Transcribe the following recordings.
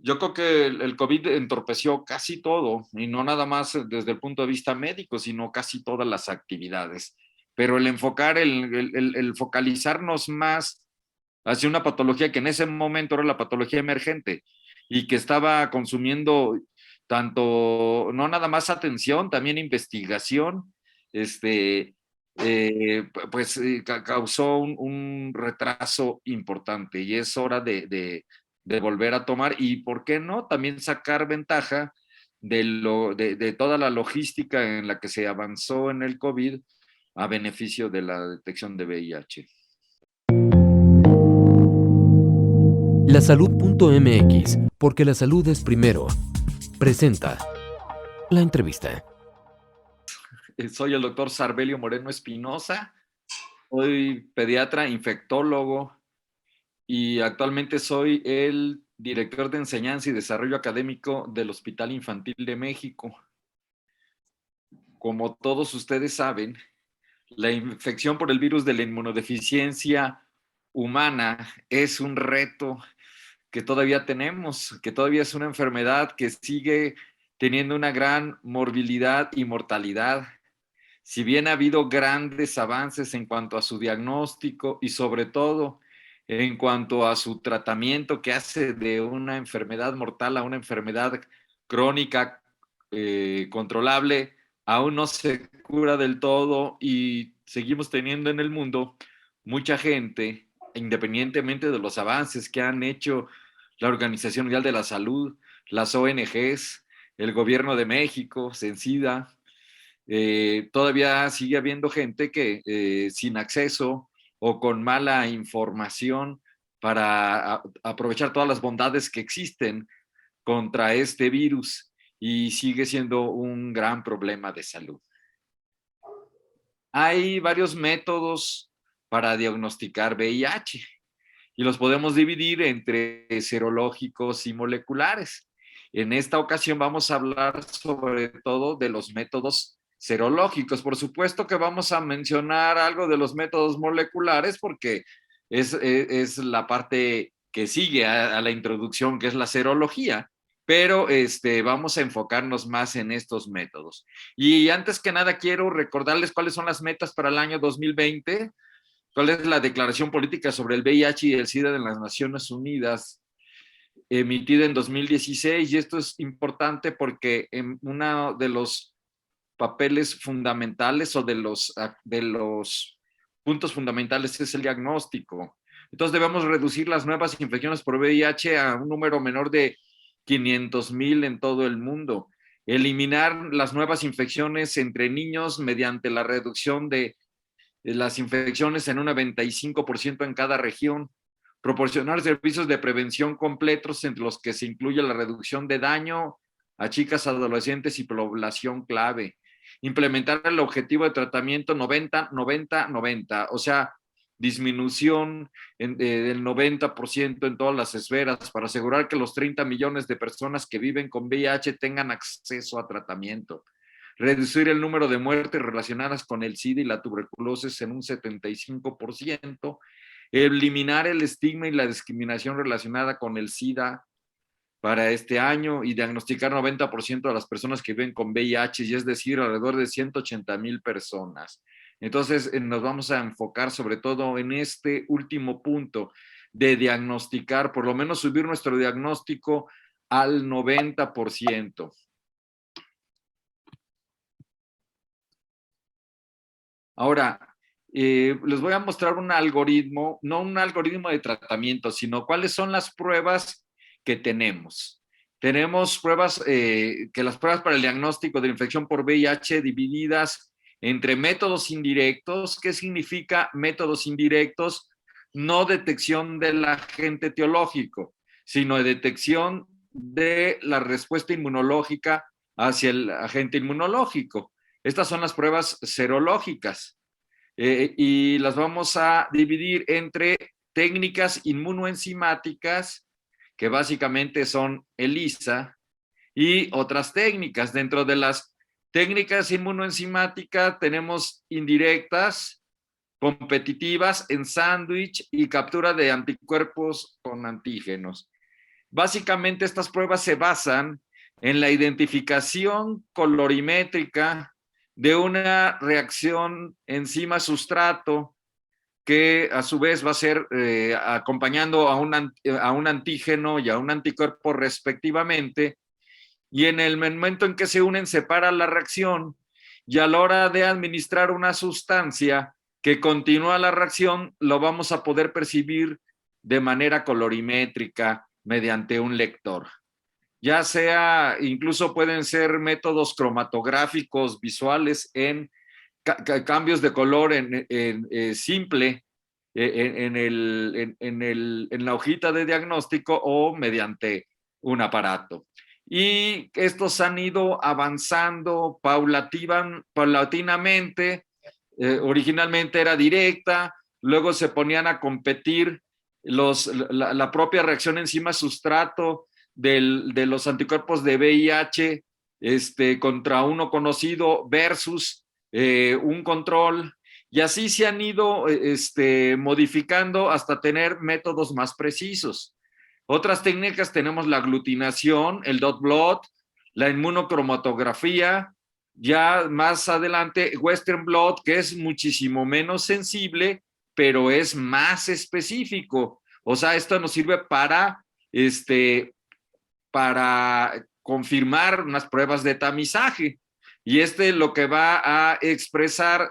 Yo creo que el COVID entorpeció casi todo, y no nada más desde el punto de vista médico, sino casi todas las actividades. Pero el enfocar, el focalizarnos más hacia una patología que en ese momento era la patología emergente y que estaba consumiendo tanto, no nada más atención, también investigación, este, pues causó un retraso importante y es hora de volver a tomar y, ¿por qué no? También sacar ventaja de toda la logística en la que se avanzó en el COVID a beneficio de la detección de VIH. Lasalud.mx, porque la salud es primero. Presenta la entrevista. Soy el doctor Sarbelio Moreno Espinosa, soy pediatra, infectólogo y actualmente soy el director de enseñanza y desarrollo académico del Hospital Infantil de México. Como todos ustedes saben, la infección por el virus de la inmunodeficiencia humana es un reto que todavía tenemos, que todavía es una enfermedad que sigue teniendo una gran morbilidad y mortalidad. Si bien ha habido grandes avances en cuanto a su diagnóstico y sobre todo en cuanto a su tratamiento que hace de una enfermedad mortal a una enfermedad crónica controlable, aún no se cura del todo y seguimos teniendo en el mundo mucha gente, independientemente de los avances que han hecho la Organización Mundial de la Salud, las ONGs, el gobierno de México, Sencida, todavía sigue habiendo gente que sin acceso o con mala información para aprovechar todas las bondades que existen contra este virus y sigue siendo un gran problema de salud. Hay varios métodos para diagnosticar VIH y los podemos dividir entre serológicos y moleculares. En esta ocasión vamos a hablar sobre todo de los métodos serológicos. Por supuesto que vamos a mencionar algo de los métodos moleculares porque es la parte que sigue a la introducción, que es la serología, pero vamos a enfocarnos más en estos métodos. Y antes que nada quiero recordarles cuáles son las metas para el año 2020. ¿Cuál es la declaración política sobre el VIH y el SIDA de las Naciones Unidas, emitida en 2016? Y esto es importante porque en uno de los papeles fundamentales o de los puntos fundamentales es el diagnóstico. Entonces debemos reducir las nuevas infecciones por VIH a un número menor de 500,000 en todo el mundo. Eliminar las nuevas infecciones entre niños mediante la reducción de las infecciones en un 95% en cada región, proporcionar servicios de prevención completos entre los que se incluye la reducción de daño a chicas, adolescentes y población clave, implementar el objetivo de tratamiento 90-90-90, o sea, disminución del 90% en todas las esferas para asegurar que los 30 millones de personas que viven con VIH tengan acceso a tratamiento, reducir el número de muertes relacionadas con el SIDA y la tuberculosis en un 75%, eliminar el estigma y la discriminación relacionada con el SIDA para este año y diagnosticar 90% de las personas que viven con VIH, y es decir, alrededor de 180,000 personas. Entonces, nos vamos a enfocar sobre todo en este último punto de diagnosticar, por lo menos subir nuestro diagnóstico al 90%. Ahora, les voy a mostrar un algoritmo, no un algoritmo de tratamiento, sino cuáles son las pruebas que tenemos. Tenemos pruebas, que las pruebas para el diagnóstico de infección por VIH divididas entre métodos indirectos. ¿Qué significa métodos indirectos? No detección del agente etiológico, sino de detección de la respuesta inmunológica hacia el agente inmunológico. Estas son las pruebas serológicas y las vamos a dividir entre técnicas inmunoenzimáticas, que básicamente son ELISA, y otras técnicas. Dentro de las técnicas inmunoenzimáticas tenemos indirectas, competitivas, en sándwich y captura de anticuerpos con antígenos. Básicamente estas pruebas se basan en la identificación colorimétrica de una reacción enzima-sustrato que a su vez va a ser acompañando a un antígeno y a un anticuerpo respectivamente, y en el momento en que se unen se para la reacción, y a la hora de administrar una sustancia que continúa la reacción, lo vamos a poder percibir de manera colorimétrica mediante un lector. Ya sea, incluso pueden ser métodos cromatográficos visuales en cambios de color simple en la hojita de diagnóstico o mediante un aparato. Y estos han ido avanzando paulatinamente. Originalmente era directa, luego se ponían a competir la propia reacción enzima-sustrato de los anticuerpos de VIH contra uno conocido versus un control, y así se han ido modificando hasta tener métodos más precisos. Otras técnicas tenemos la aglutinación, el dot blot, la inmunocromatografía, ya más adelante Western blot, que es muchísimo menos sensible, pero es más específico. O sea, esto nos sirve para confirmar unas pruebas de tamizaje. Y lo que va a expresar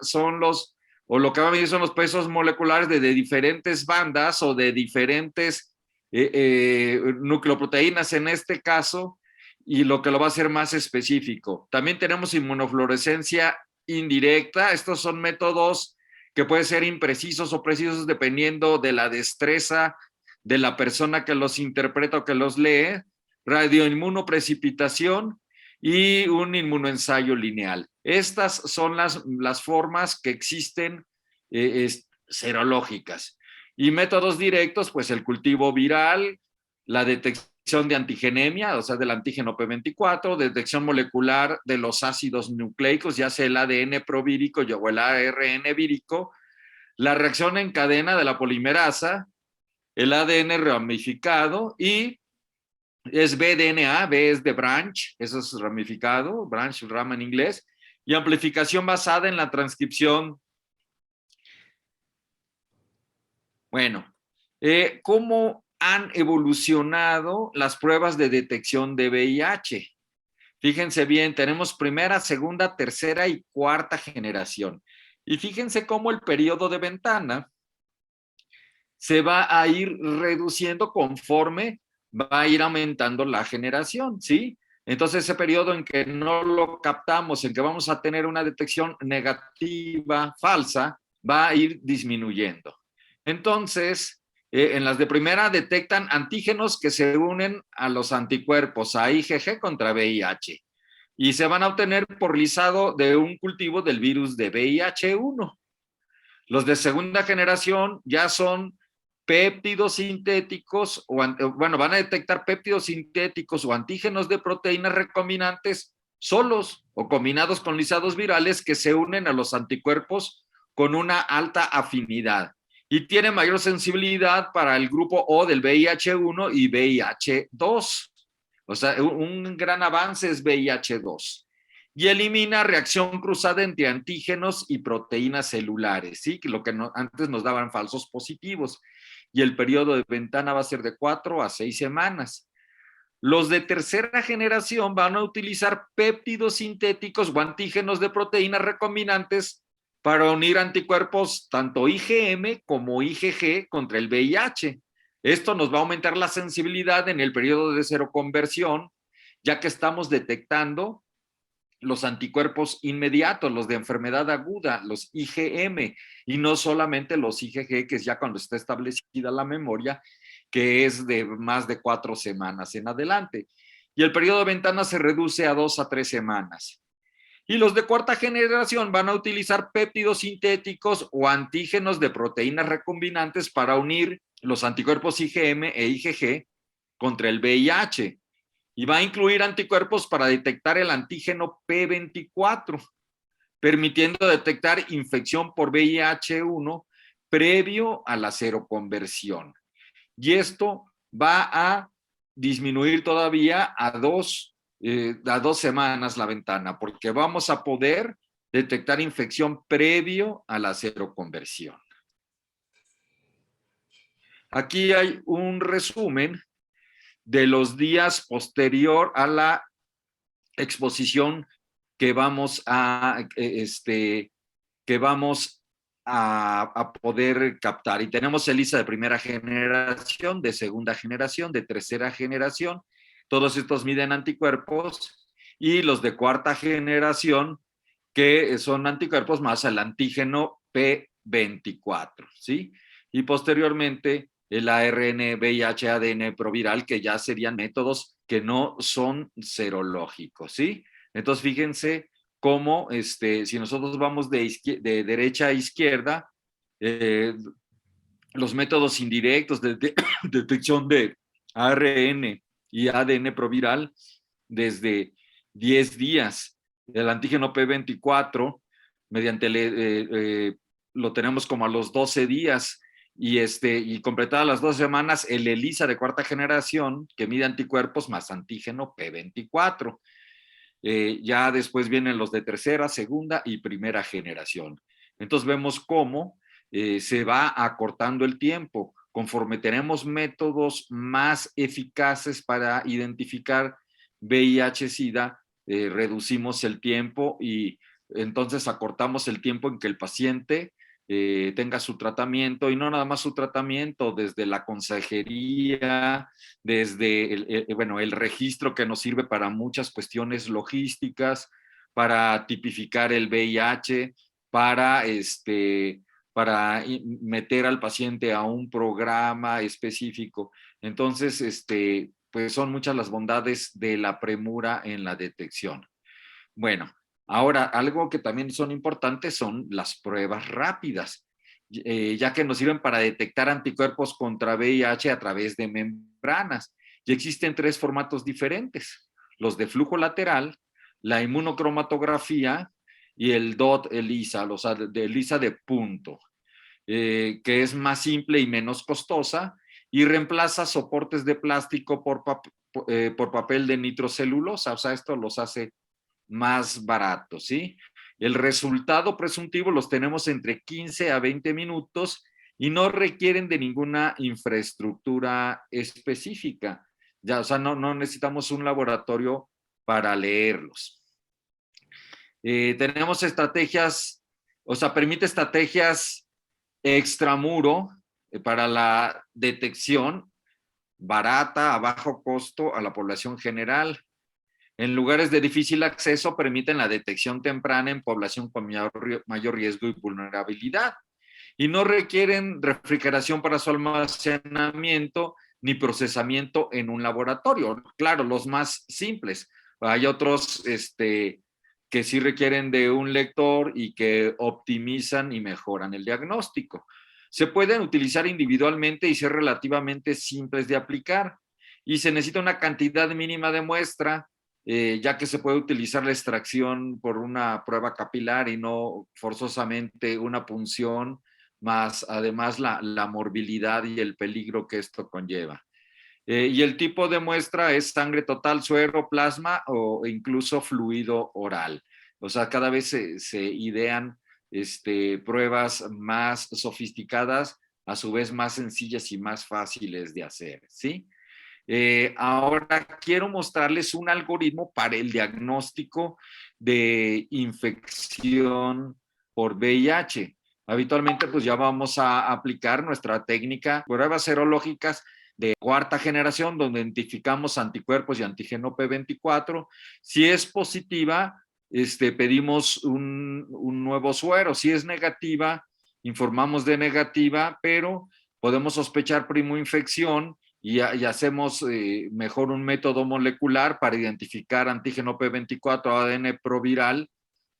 lo que va a medir son los pesos moleculares de diferentes bandas o de diferentes nucleoproteínas en este caso, y lo que lo va a hacer más específico. También tenemos inmunofluorescencia indirecta. Estos son métodos que pueden ser imprecisos o precisos dependiendo de la destreza de la persona que los interpreta o que los lee. Radioinmunoprecipitación y un inmunoensayo lineal. Estas son las formas que existen serológicas. Y métodos directos, pues el cultivo viral, la detección de antigenemia, o sea, del antígeno P24, detección molecular de los ácidos nucleicos, ya sea el ADN provírico o el ARN vírico, la reacción en cadena de la polimerasa, el ADN ramificado, y es bDNA, B es de branch, eso es ramificado, branch, rama en inglés, y amplificación basada en la transcripción. Bueno, ¿cómo han evolucionado las pruebas de detección de VIH? Fíjense bien, tenemos primera, segunda, tercera y cuarta generación. Y fíjense cómo el periodo de ventana se va a ir reduciendo conforme va a ir aumentando la generación, ¿sí? Entonces ese periodo en que no lo captamos, en que vamos a tener una detección negativa, falsa, va a ir disminuyendo. Entonces, en las de primera detectan antígenos que se unen a los anticuerpos, a IgG contra VIH, y se van a obtener por lisado de un cultivo del virus de VIH-1. Los de segunda generación ya son péptidos sintéticos, van a detectar péptidos sintéticos o antígenos de proteínas recombinantes solos o combinados con lisados virales que se unen a los anticuerpos con una alta afinidad y tiene mayor sensibilidad para el grupo O del VIH-1 y VIH-2. O sea, un gran avance es VIH-2. Y elimina reacción cruzada entre antígenos y proteínas celulares, ¿sí? Que lo que antes nos daban falsos positivos. Y el periodo de ventana va a ser de 4 a 6 semanas. Los de tercera generación van a utilizar péptidos sintéticos o antígenos de proteínas recombinantes para unir anticuerpos tanto IgM como IgG contra el VIH. Esto nos va a aumentar la sensibilidad en el periodo de seroconversión, ya que estamos detectando los anticuerpos inmediatos, los de enfermedad aguda, los IgM, y no solamente los IgG, que es ya cuando está establecida la memoria, que es de más de 4 semanas en adelante. Y el periodo de ventana se reduce a 2 a 3 semanas. Y los de cuarta generación van a utilizar péptidos sintéticos o antígenos de proteínas recombinantes para unir los anticuerpos IgM e IgG contra el VIH. Y va a incluir anticuerpos para detectar el antígeno P24, permitiendo detectar infección por VIH-1 previo a la seroconversión. Y esto va a disminuir todavía a 2 semanas la ventana, porque vamos a poder detectar infección previo a la seroconversión. Aquí hay un resumen de los días posterior a la exposición que vamos a poder captar. Y tenemos ELISA de primera generación, de segunda generación, de tercera generación. Todos estos miden anticuerpos, y los de cuarta generación, que son anticuerpos más el antígeno P24, ¿sí? Y posteriormente el ARN, VIH, ADN proviral, que ya serían métodos que no son serológicos, ¿sí? Entonces, fíjense cómo, si nosotros vamos de derecha a izquierda, los métodos indirectos de detección de ARN y ADN proviral desde 10 días. El antígeno P24, lo tenemos como a los 12 días, y completadas las 2 semanas, el ELISA de cuarta generación, que mide anticuerpos más antígeno P24. Ya después vienen los de tercera, segunda y primera generación. Entonces vemos cómo se va acortando el tiempo. Conforme tenemos métodos más eficaces para identificar VIH-Sida, reducimos el tiempo, y entonces acortamos el tiempo en que el paciente tenga su tratamiento, y no nada más su tratamiento, desde la consejería, desde el registro, que nos sirve para muchas cuestiones logísticas, para tipificar el VIH, para meter al paciente a un programa específico. Entonces, pues son muchas las bondades de la premura en la detección. Bueno, ahora, algo que también son importantes son las pruebas rápidas, ya que nos sirven para detectar anticuerpos contra VIH a través de membranas. Y existen 3 formatos diferentes: los de flujo lateral, la inmunocromatografía y el DOT ELISA, o sea, de ELISA de punto, que es más simple y menos costosa, y reemplaza soportes de plástico por papel de nitrocelulosa. O sea, esto los hace más baratos, ¿sí? El resultado presuntivo los tenemos entre 15 a 20 minutos y no requieren de ninguna infraestructura específica. Ya, o sea, no necesitamos un laboratorio para leerlos. Tenemos estrategias, o sea, permite estrategias extramuro para la detección barata, a bajo costo a la población general. En lugares de difícil acceso, permiten la detección temprana en población con mayor riesgo y vulnerabilidad, y no requieren refrigeración para su almacenamiento ni procesamiento en un laboratorio. Claro, los más simples. Hay otros que sí requieren de un lector y que optimizan y mejoran el diagnóstico. Se pueden utilizar individualmente y ser relativamente simples de aplicar, y se necesita una cantidad mínima de muestra, ya que se puede utilizar la extracción por una prueba capilar y no forzosamente una punción, más además la morbilidad y el peligro que esto conlleva. Y el tipo de muestra es sangre total, suero, plasma o incluso fluido oral. O sea, cada vez se idean pruebas más sofisticadas, a su vez más sencillas y más fáciles de hacer, ¿sí? Ahora quiero mostrarles un algoritmo para el diagnóstico de infección por VIH. Habitualmente, pues ya vamos a aplicar nuestra técnica, pruebas serológicas de cuarta generación, donde identificamos anticuerpos y antígeno P24. Si es positiva, pedimos un nuevo suero. Si es negativa, informamos de negativa, pero podemos sospechar primoinfección, y hacemos mejor un método molecular para identificar antígeno P24, ADN proviral,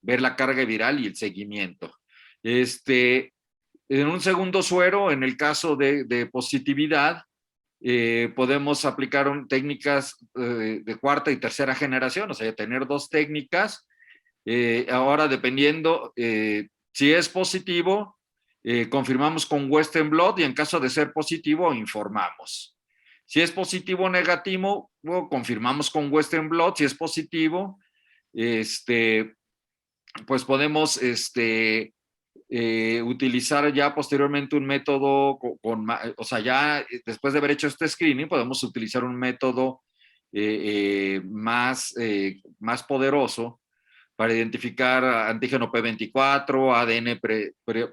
ver la carga viral y el seguimiento. En un segundo suero, en el caso de positividad, podemos aplicar técnicas de cuarta y tercera generación, o sea, tener 2 técnicas. Ahora, dependiendo si es positivo, confirmamos con Western blot, y en caso de ser positivo, informamos. Si es positivo o negativo, bueno, confirmamos con Western blot. Si es positivo, pues podemos utilizar ya posteriormente un método o sea, ya después de haber hecho este screening, podemos utilizar un método más poderoso para identificar antígeno P24, ADN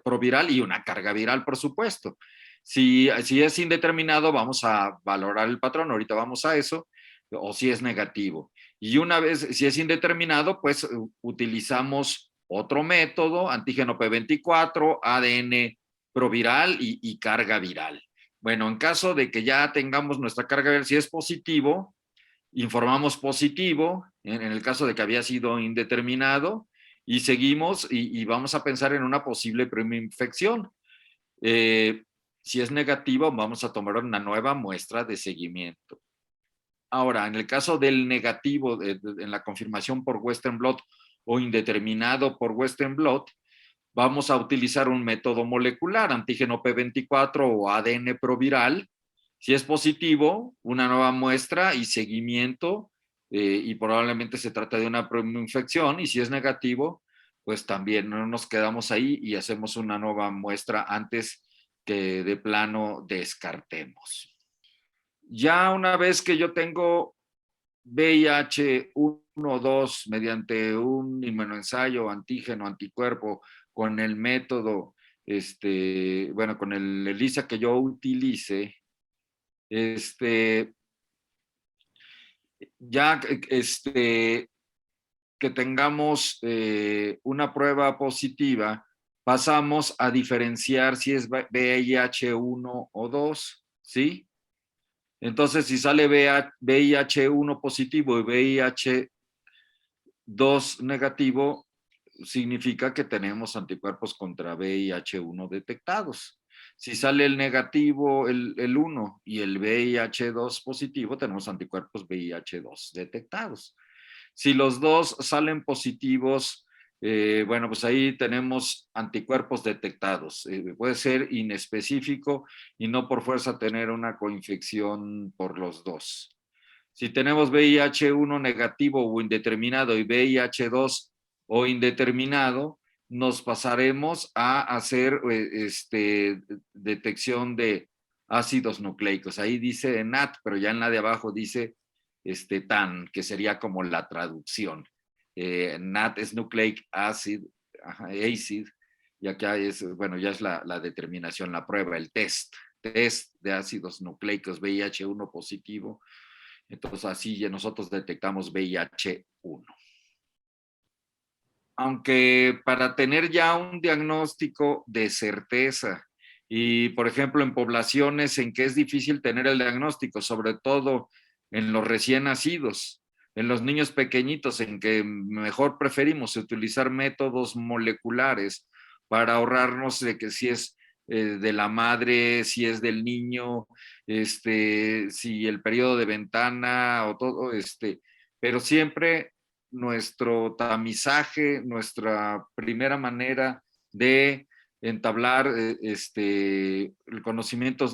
proviral y una carga viral, por supuesto. Si es indeterminado, vamos a valorar el patrón, ahorita vamos a eso, o si es negativo. Y una vez, si es indeterminado, pues utilizamos otro método, antígeno P24, ADN proviral y carga viral. Bueno, en caso de que ya tengamos nuestra carga viral, si es positivo, informamos positivo, en el caso de que había sido indeterminado, y seguimos y vamos a pensar en una posible primera infección. Si es negativo, vamos a tomar una nueva muestra de seguimiento. Ahora, en el caso del negativo, en la confirmación por Western blot o indeterminado por Western blot, vamos a utilizar un método molecular, antígeno P24 o ADN proviral. Si es positivo, una nueva muestra y seguimiento, y probablemente se trata de una infección, y si es negativo, pues también no nos quedamos ahí y hacemos una nueva muestra antes que de plano descartemos. Ya una vez que yo tengo VIH 1 2 mediante un inmunoensayo, antígeno, anticuerpo, con el método, bueno, con el ELISA que yo utilice, ya que tengamos una prueba positiva, pasamos a diferenciar si es VIH 1 o 2, ¿sí? Entonces, si sale VIH 1 positivo y VIH 2 negativo, significa que tenemos anticuerpos contra VIH 1 detectados. Si sale el negativo, el 1, y el VIH 2 positivo, tenemos anticuerpos VIH 2 detectados. Si los dos salen positivos, bueno, pues ahí tenemos anticuerpos detectados. Puede ser inespecífico y no por fuerza tener una coinfección por los dos. Si tenemos VIH 1 negativo o indeterminado y VIH 2 o indeterminado, nos pasaremos a hacer detección de ácidos nucleicos. Ahí dice NAT, pero ya en la de abajo dice TAN, que sería como la traducción. NAT es nucleic acid, y acá es, bueno, ya es la determinación, la prueba, el test de ácidos nucleicos VIH 1 positivo. Entonces así nosotros detectamos VIH-1. Aunque para tener ya un diagnóstico de certeza, y por ejemplo en poblaciones en que es difícil tener el diagnóstico, sobre todo en los recién nacidos, en los niños pequeñitos, en que mejor preferimos utilizar métodos moleculares para ahorrarnos de que si es de la madre, si es del niño, si el periodo de ventana o todo, pero siempre nuestro tamizaje, nuestra primera manera de entablar el conocimiento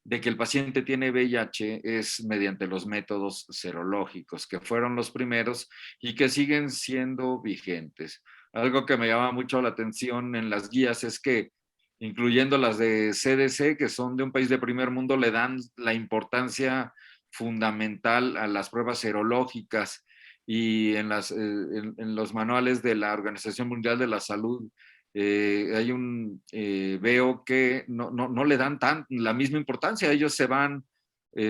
de que el paciente tiene VIH es mediante los métodos serológicos, que fueron los primeros y que siguen siendo vigentes. Algo que me llama mucho la atención en las guías es que, incluyendo las de CDC, que son de un país de primer mundo, le dan la importancia fundamental a las pruebas serológicas, y en los manuales de la Organización Mundial de la Salud veo que no le dan la misma importancia. Ellos se van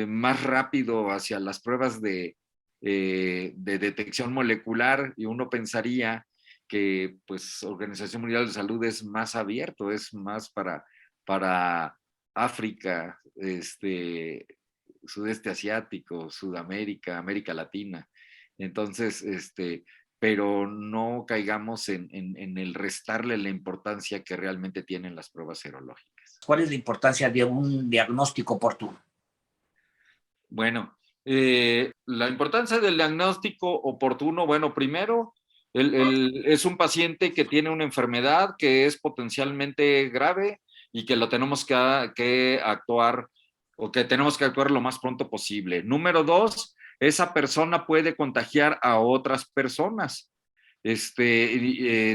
más rápido hacia las pruebas de detección molecular, y uno pensaría que pues Organización Mundial de Salud es más abierto, es más para África, sudeste asiático, Sudamérica, América Latina. Entonces, pero no caigamos en el restarle la importancia que realmente tienen las pruebas serológicas. ¿Cuál es la importancia de un diagnóstico oportuno? Bueno, la importancia del diagnóstico oportuno, bueno, primero, es un paciente que tiene una enfermedad que es potencialmente grave y que lo tenemos que actuar o que tenemos que actuar lo más pronto posible. Número 2, esa persona puede contagiar a otras personas,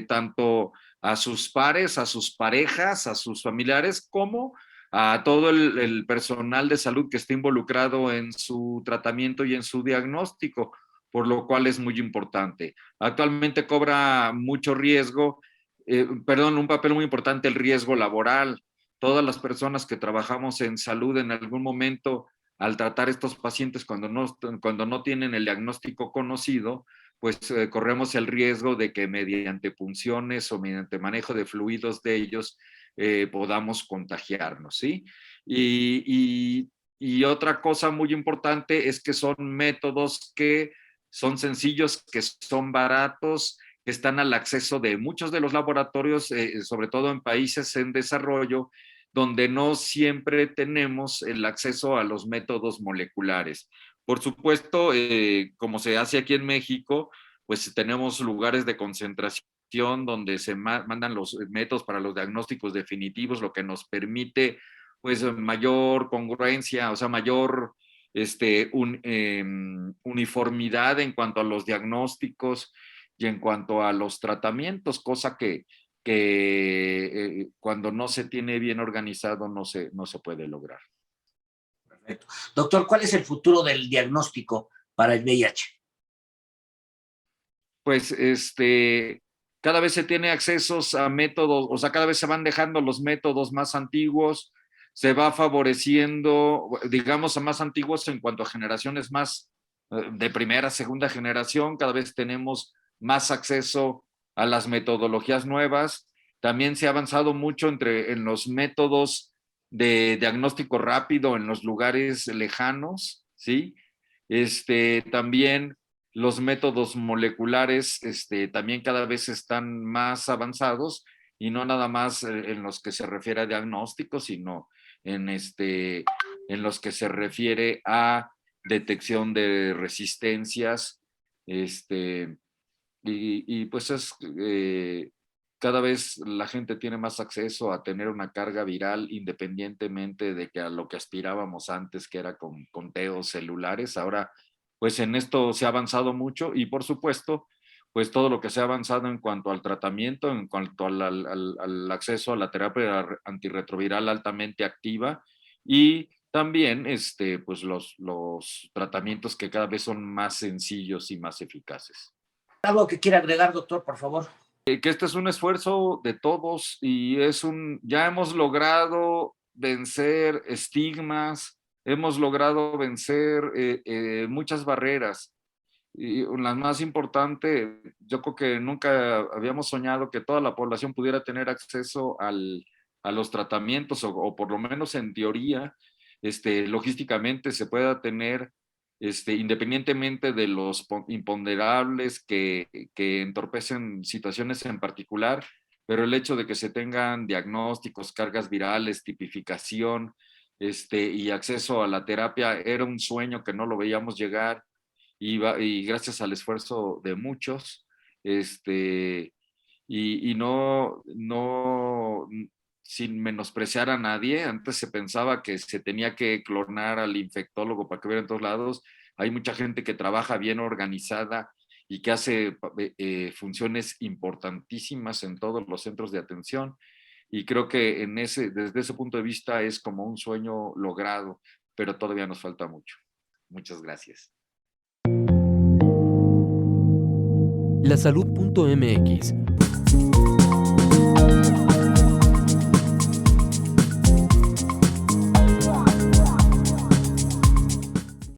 tanto a sus pares, a sus parejas, a sus familiares, como a todo el personal de salud que esté involucrado en su tratamiento y en su diagnóstico, por lo cual es muy importante. Actualmente cobra mucho riesgo, un papel muy importante el riesgo laboral. Todas las personas que trabajamos en salud en algún momento, al tratar estos pacientes cuando no tienen el diagnóstico conocido, pues corremos el riesgo de que mediante punciones o mediante manejo de fluidos de ellos podamos contagiarnos, ¿sí? Y otra cosa muy importante es que son métodos que son sencillos, que son baratos, que están al acceso de muchos de los laboratorios, sobre todo en países en desarrollo, donde no siempre tenemos el acceso a los métodos moleculares. Por supuesto, como se hace aquí en México, pues tenemos lugares de concentración donde se mandan los métodos para los diagnósticos definitivos, lo que nos permite pues mayor congruencia, o sea, mayor uniformidad en cuanto a los diagnósticos y en cuanto a los tratamientos, cosa que cuando no se tiene bien organizado no se puede lograr. Perfecto. Doctor, ¿cuál es el futuro del diagnóstico para el VIH? Pues cada vez se tiene accesos a métodos, o sea, cada vez se van dejando los métodos más antiguos, se va favoreciendo, digamos, a más antiguos en cuanto a generaciones más de primera, segunda generación, cada vez tenemos más acceso a las metodologías nuevas. También se ha avanzado mucho en los métodos de diagnóstico rápido en los lugares lejanos, ¿sí? También los métodos moleculares también cada vez están más avanzados y no nada más en los que se refiere a diagnóstico, sino en los que se refiere a detección de resistencias, y pues cada vez la gente tiene más acceso a tener una carga viral independientemente de que a lo que aspirábamos antes, que era con conteos celulares. Ahora, pues en esto se ha avanzado mucho y por supuesto, pues todo lo que se ha avanzado en cuanto al tratamiento, en cuanto al acceso a la terapia antirretroviral altamente activa y también pues los tratamientos que cada vez son más sencillos y más eficaces. ¿Algo que quiera agregar, doctor, por favor? Que este es un esfuerzo de todos y ya hemos logrado vencer estigmas, hemos logrado vencer muchas barreras. Y la más importante, yo creo que nunca habíamos soñado que toda la población pudiera tener acceso a los tratamientos o por lo menos en teoría, logísticamente se pueda tener, independientemente de los imponderables que entorpecen situaciones en particular, pero el hecho de que se tengan diagnósticos, cargas virales, tipificación, y acceso a la terapia era un sueño que no lo veíamos llegar y gracias al esfuerzo de muchos, y no sin menospreciar a nadie. Antes se pensaba que se tenía que clonar al infectólogo para que viera en todos lados. Hay mucha gente que trabaja bien organizada y que hace funciones importantísimas en todos los centros de atención. Y creo que desde ese punto de vista es como un sueño logrado, pero todavía nos falta mucho. Muchas gracias. Lasalud.mx